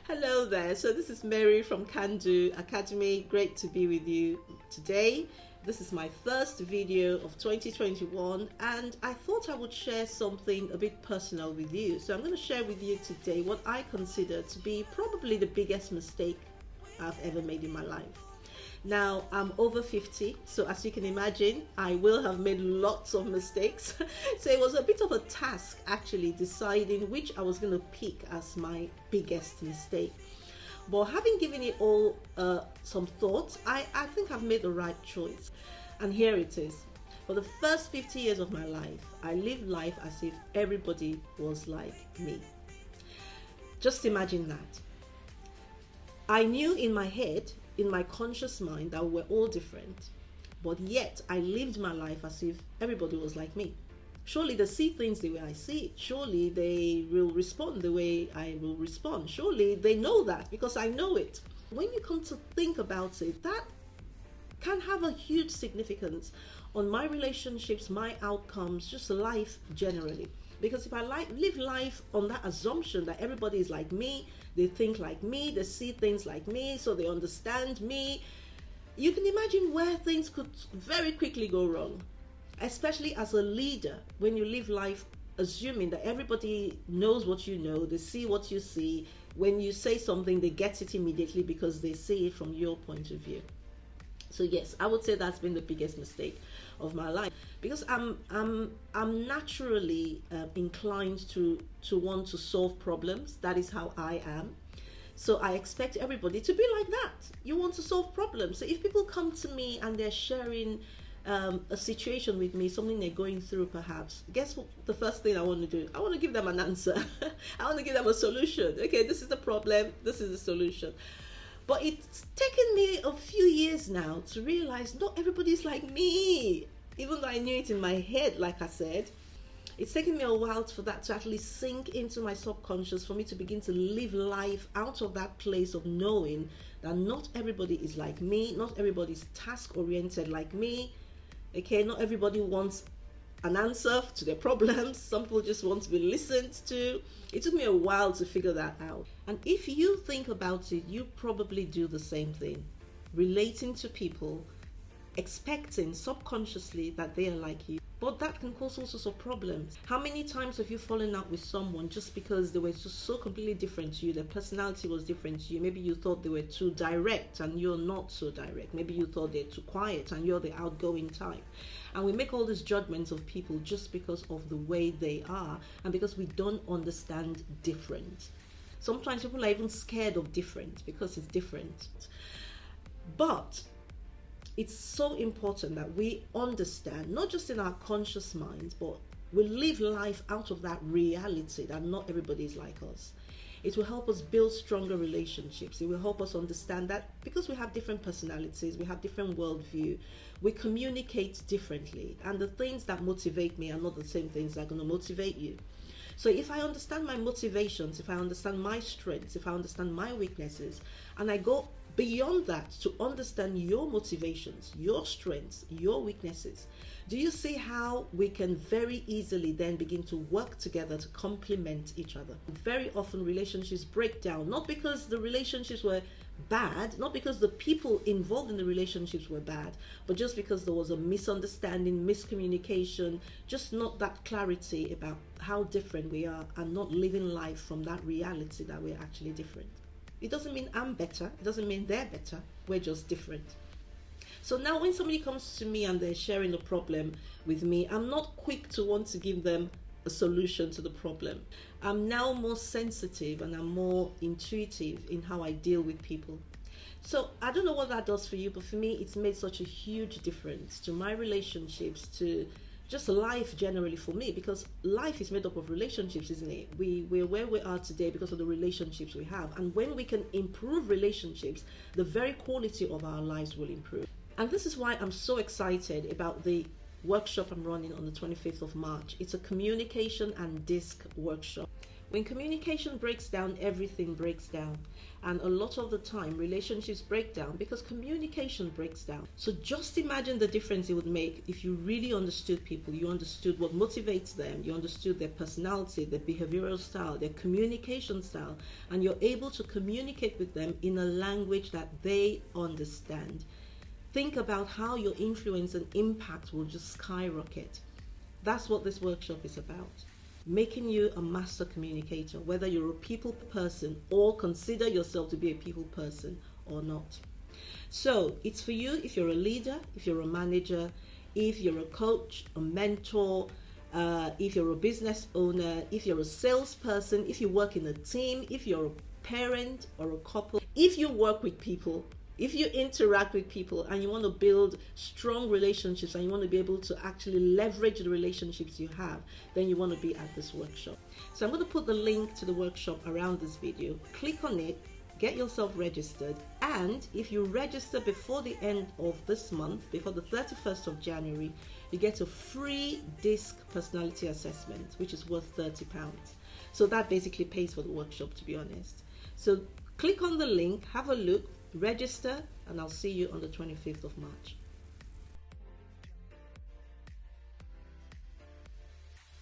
Hello there. So this is Mary from Can Do Academy. Great to be with you today. This is my first video of 2021 and I thought I would share something a bit personal with you. So I'm going to share with you today what I consider to be probably the biggest mistake I've ever made in my life. Now, I'm over 50, so as you can imagine, I will have made lots of mistakes. So it was a bit of a task actually deciding which I was going to pick as my biggest mistake. But having given it all some thought, I think I've made the right choice. And here it is. For the first 50 years of my life, I lived life as if everybody was like me. Just imagine that. I knew in my head, in my conscious mind, that we're all different, but yet I lived my life as if everybody was like me. Surely they see things the way I see it. Surely they will respond the way I will respond. Surely they know that because I know it. When you come to think about it, that can have a huge significance on my relationships, my outcomes, just life generally. Because if I live life on that assumption that everybody is like me, they think like me, they see things like me, so they understand me, you can imagine where things could very quickly go wrong. Especially as a leader, when you live life assuming that everybody knows what you know, they see what you see. When you say something, they get it immediately because they see it from your point of view. So yes, I would say that's been the biggest mistake of my life, because I'm naturally inclined to want to solve problems. That is how I am. So I expect everybody to be like that. You want to solve problems. So if people come to me and they're sharing a situation with me, something they're going through perhaps, guess what the first thing I want to do? I want to give them an answer. I want to give them a solution. Okay, this is the problem, this is the solution. But it's taken me a few years now to realize not everybody's like me. Even though I knew it in my head, like I said, it's taken me a while for that to actually sink into my subconscious, for me to begin to live life out of that place of knowing that not everybody is like me, not everybody's task-oriented like me. Okay, not everybody wants an answer to their problems. Some people just want to be listened to. It took me a while to figure that out. And if you think about it, you probably do the same thing. Relating to people, expecting subconsciously that they are like you. But that can cause all sorts of problems. How many times have you fallen out with someone just because they were just so completely different to you? Their personality was different to you. Maybe you thought they were too direct and you're not so direct. Maybe you thought they're too quiet and you're the outgoing type. And we make all these judgments of people just because of the way they are and because we don't understand different. Sometimes people are even scared of different because it's different. But it's so important that we understand, not just in our conscious minds, but we live life out of that reality that not everybody is like us. It will help us build stronger relationships. It will help us understand that because we have different personalities, we have different worldview, we communicate differently. And the things that motivate me are not the same things that are going to motivate you. So if I understand my motivations, if I understand my strengths, if I understand my weaknesses, and I go beyond that to understand your motivations, your strengths, your weaknesses, do you see how we can very easily then begin to work together to complement each other? Very often relationships break down, not because the relationships were bad, not because the people involved in the relationships were bad, but just because there was a misunderstanding, miscommunication, just not that clarity about how different we are and not living life from that reality that we're actually different. It doesn't mean I'm better. It doesn't mean they're better. We're just different. So now when somebody comes to me and they're sharing a problem with me, I'm not quick to want to give them a solution to the problem. I'm now more sensitive and I'm more intuitive in how I deal with people. So I don't know what that does for you, but for me, it's made such a huge difference to my relationships, to just life generally for me, because life is made up of relationships, isn't it? We're where we are today because of the relationships we have. And when we can improve relationships, the very quality of our lives will improve. And this is why I'm so excited about the workshop I'm running on the 25th of March. It's a communication and DISC workshop. When communication breaks down, everything breaks down. And a lot of the time, relationships break down because communication breaks down. So just imagine the difference it would make if you really understood people, you understood what motivates them, you understood their personality, their behavioral style, their communication style, and you're able to communicate with them in a language that they understand. Think about how your influence and impact will just skyrocket. That's what this workshop is about. Making you a master communicator, whether you're a people person or consider yourself to be a people person or not. So it's for you if you're a leader, if you're a manager, if you're a coach, a mentor, if you're a business owner, if you're a salesperson, if you work in a team, if you're a parent or a couple, if you work with people, if you interact with people and you want to build strong relationships and you want to be able to actually leverage the relationships you have, then you want to be at this workshop. So I'm going to put the link to the workshop around this video. Click on it, get yourself registered, and if you register before the end of this month, before the 31st of January, you get a free DISC personality assessment, which is worth £30. So that basically pays for the workshop, to be honest. So click on the link, have a look, register, and I'll see you on the 25th of March.